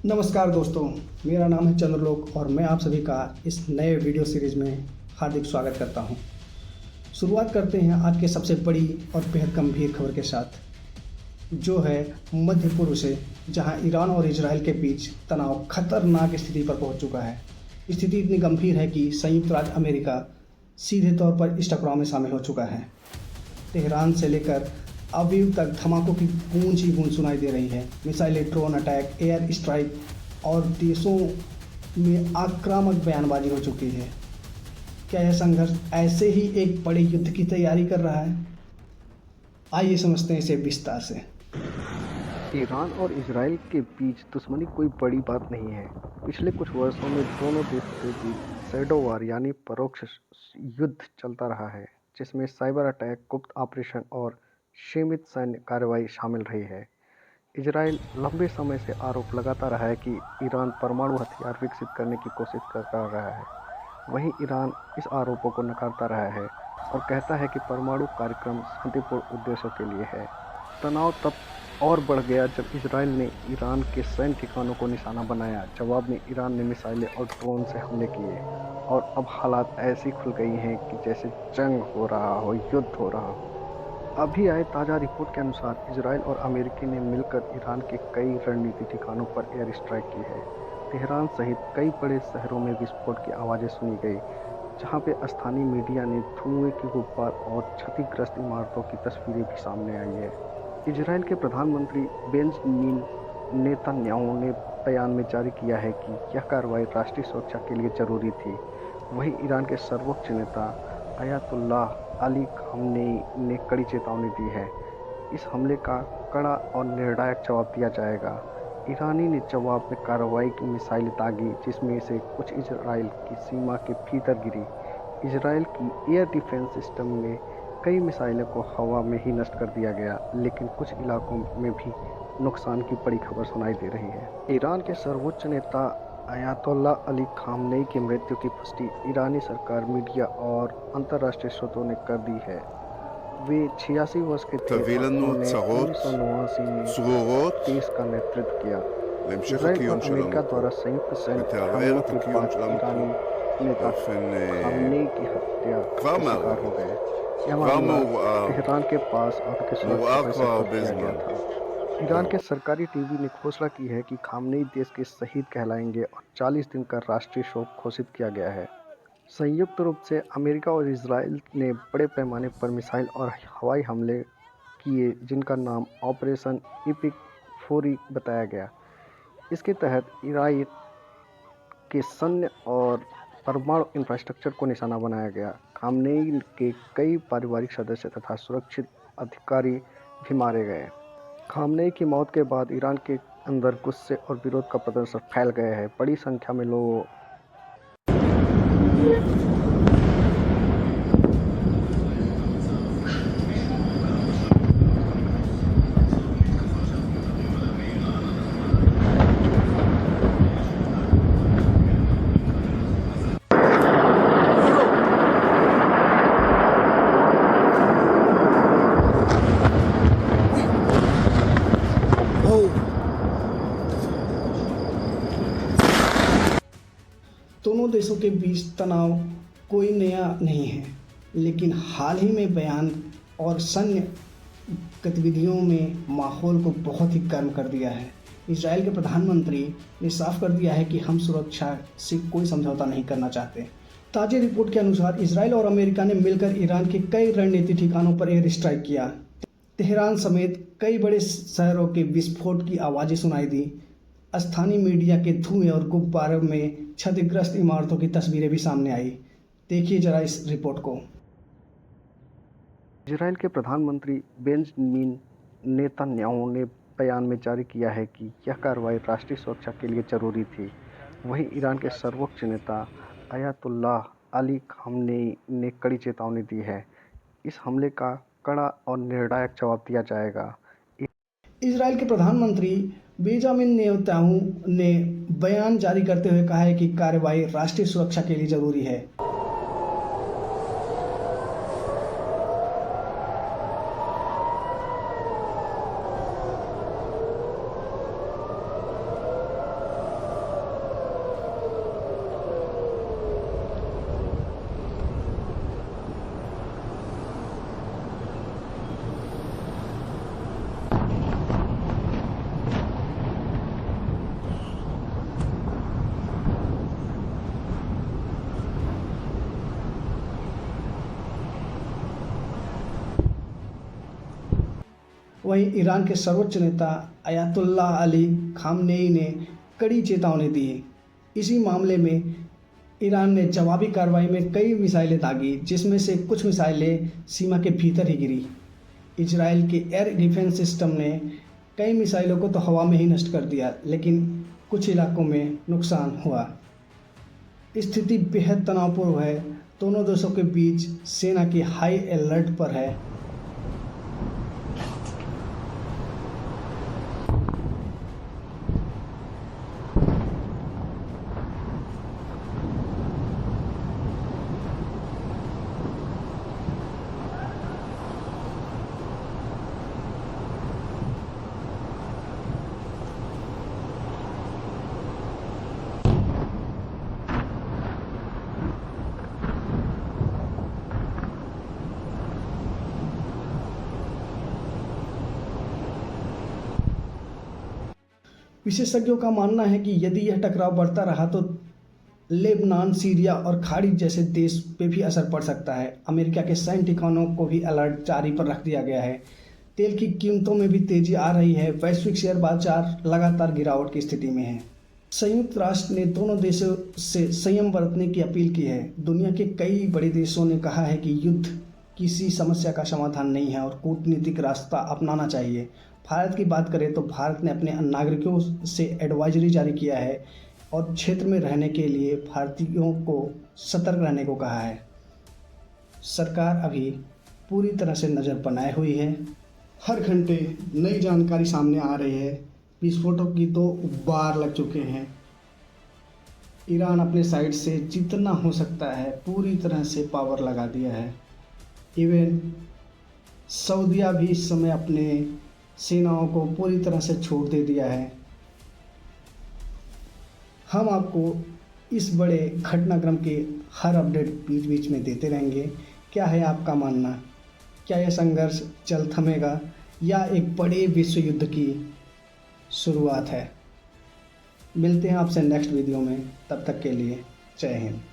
नमस्कार दोस्तों, मेरा नाम है चंद्रलोक और मैं आप सभी का इस नए वीडियो सीरीज़ में हार्दिक स्वागत करता हूं। शुरुआत करते हैं आज के सबसे बड़ी और बेहद गंभीर खबर के साथ, जो है मध्य पूर्व से, जहां ईरान और इजराइल के बीच तनाव खतरनाक स्थिति पर पहुंच चुका है। स्थिति इतनी गंभीर है कि संयुक्त राज्य अमेरिका सीधे तौर पर इस टकराव में शामिल हो चुका है। तेहरान से लेकर अवीव तक धमाकों की गूंज ही गूंज सुनाई दे रही है। मिसाइलें, ड्रोन अटैक, एयर स्ट्राइक और देशों में आक्रामक बयानबाजी हो चुकी है। क्या यह संघर्ष ऐसे ही एक बड़े युद्ध की तैयारी कर रहा है? आइए समझते हैं इसे विस्तार से। ईरान और इजराइल के बीच दुश्मनी कोई बड़ी बात नहीं है। पिछले कुछ वर्षों में दोनों देशों के बीच शैडो वार यानी परोक्ष युद्ध चलता रहा है, जिसमें साइबर अटैक, गुप्त ऑपरेशन और सीमित सैन्य कार्रवाई शामिल रही है। इजराइल लंबे समय से आरोप लगाता रहा है कि ईरान परमाणु हथियार विकसित करने की कोशिश कर रहा है। वहीं ईरान इस आरोपों को नकारता रहा है और कहता है कि परमाणु कार्यक्रम शांतिपूर्ण उद्देश्यों के लिए है। तनाव तब और बढ़ गया जब इजराइल ने ईरान के सैन्य ठिकानों को निशाना बनाया। जवाब में ईरान ने मिसाइलें और ड्रोन से हमले किए और अब हालात ऐसी खुल गई हैं कि जैसे जंग हो रहा हो, युद्ध हो रहा हो। अभी आए ताज़ा रिपोर्ट के अनुसार इजराइल और अमेरिका ने मिलकर ईरान के कई रणनीतिक ठिकानों पर एयर स्ट्राइक की है। तेहरान सहित कई बड़े शहरों में विस्फोट की आवाज़ें सुनी गई, जहां पे स्थानीय मीडिया ने धुएं की गुब्बार और क्षतिग्रस्त इमारतों की तस्वीरें भी सामने आई है। इजराइल के प्रधानमंत्री बेंजामिन नेतन्याहू ने बयान में जारी किया है कि यह कार्रवाई राष्ट्रीय सुरक्षा के लिए जरूरी थी। वहीं ईरान के सर्वोच्च नेता अयातुल्लाह अली खामनेई ने कड़ी चेतावनी दी है। इस हमले का कड़ा और निर्णायक जवाब दिया जाएगा। ईरानी ने जवाब में कार्रवाई की मिसाइलें दागी, जिसमें से कुछ इजराइल की सीमा के भीतर गिरी। इजराइल की एयर डिफेंस सिस्टम में कई मिसाइलों को हवा में ही नष्ट कर दिया गया, लेकिन कुछ इलाकों में भी नुकसान की बड़ी खबर सुनाई दे रही है। ईरान के सर्वोच्च नेता अयातोल्ला अली खामनेई की मृत्यु की पुष्टि ईरानी सरकार, मीडिया और अंतर्राष्ट्रीय स्रोतों ने कर दी है। वे 86 वर्ष के थे और उन्होंने 1989 में देश का नेतृत्व किया। इजराइल और अमेरिका द्वारा संयुक्त सैन्य हमलों के बाद ईरानी नेता खामनेई की हत्या का शिकार हो गए। यह मामला तेहरान के पास और उनकी सुरक्षा पर प्रस्तुत किया गया था। ईरान के सरकारी टीवी ने घोषणा की है कि खामनेई देश के शहीद कहलाएंगे और 40 दिन का राष्ट्रीय शोक घोषित किया गया है। संयुक्त रूप से अमेरिका और इजराइल ने बड़े पैमाने पर मिसाइल और हवाई हमले किए, जिनका नाम ऑपरेशन इपिक फोरी बताया गया। इसके तहत ईरान के सैन्य और परमाणु इंफ्रास्ट्रक्चर को निशाना बनाया गया। खामनेई के कई पारिवारिक सदस्य तथा सुरक्षित अधिकारी भी मारे गए। खामनेई की मौत के बाद ईरान के अंदर गुस्से और विरोध का प्रदर्शन फैल गया है। बड़ी संख्या में लोगों दोनों देशों के बीच तनाव कोई नया नहीं है, लेकिन हाल ही में बयान और सैन्य गतिविधियों में माहौल को बहुत ही गर्म कर दिया है। इजराइल के प्रधानमंत्री ने साफ कर दिया है कि हम सुरक्षा से कोई समझौता नहीं करना चाहते। ताज़ी रिपोर्ट के अनुसार इजराइल और अमेरिका ने मिलकर ईरान के कई रणनीतिक ठिकानों पर एयर स्ट्राइक किया। तेहरान समेत कई बड़े शहरों के विस्फोट की आवाज़ें सुनाई दी। स्थानीय मीडिया के धुएं और गुब्बारों में क्षतिग्रस्त इमारतों की तस्वीरें भी सामने आई। देखिए जरा इस रिपोर्ट को। इजराइल के प्रधानमंत्री बेंजामिन नेतन्याहू ने बयान में जारी किया है कि यह कार्रवाई राष्ट्रीय सुरक्षा के लिए जरूरी थी। वहीं ईरान के सर्वोच्च नेता अयातुल्लाह अली खामनेई ने कड़ी चेतावनी दी है। इस हमले का कड़ा और निर्णायक जवाब दिया जाएगा। इजराइल के प्रधानमंत्री बेंजामिन नेतन्याहू ने बयान जारी करते हुए कहा है कि कार्रवाई राष्ट्रीय सुरक्षा के लिए जरूरी है। वहीं ईरान के सर्वोच्च नेता अयातुल्लाह अली खामनेई ने कड़ी चेतावनी दी। इसी मामले में ईरान ने जवाबी कार्रवाई में कई मिसाइलें दागी, जिसमें से कुछ मिसाइलें सीमा के भीतर ही गिरी। इजराइल के एयर डिफेंस सिस्टम ने कई मिसाइलों को तो हवा में ही नष्ट कर दिया, लेकिन कुछ इलाकों में नुकसान हुआ। स्थिति बेहद तनावपूर्ण है। दोनों देशों के बीच सेना की हाई अलर्ट पर है। विशेषज्ञों का मानना है कि यदि यह टकराव बढ़ता रहा तो लेबनान, सीरिया और खाड़ी जैसे देश पे भी असर पड़ सकता है। अमेरिका के सैन्य ठिकानों को भी अलर्ट जारी पर रख दिया गया है। तेल की कीमतों में भी तेजी आ रही है। वैश्विक शेयर बाजार लगातार गिरावट की स्थिति में है। संयुक्त राष्ट्र ने दोनों देशों से संयम बरतने की अपील की है। दुनिया के कई बड़े देशों ने कहा है कि युद्ध किसी समस्या का समाधान नहीं है और कूटनीतिक रास्ता अपनाना चाहिए। भारत की बात करें तो भारत ने अपने नागरिकों से एडवाइजरी जारी किया है और क्षेत्र में रहने के लिए भारतीयों को सतर्क रहने को कहा है। सरकार अभी पूरी तरह से नज़र बनाए हुई है। हर घंटे नई जानकारी सामने आ रही है। विस्फोटों की 2 बार लग चुके हैं। ईरान अपने साइड से जितना हो सकता है पूरी तरह से पावर लगा दिया है। इवन सऊदीया भी इस समय अपने सेनाओं को पूरी तरह से छोड़ दे दिया है। हम आपको इस बड़े घटनाक्रम के हर अपडेट बीच बीच में देते रहेंगे। क्या है आपका मानना? क्या यह संघर्ष जल्द थमेगा या एक बड़े विश्व युद्ध की शुरुआत है? मिलते हैं आपसे नेक्स्ट वीडियो में। तब तक के लिए जय हिंद।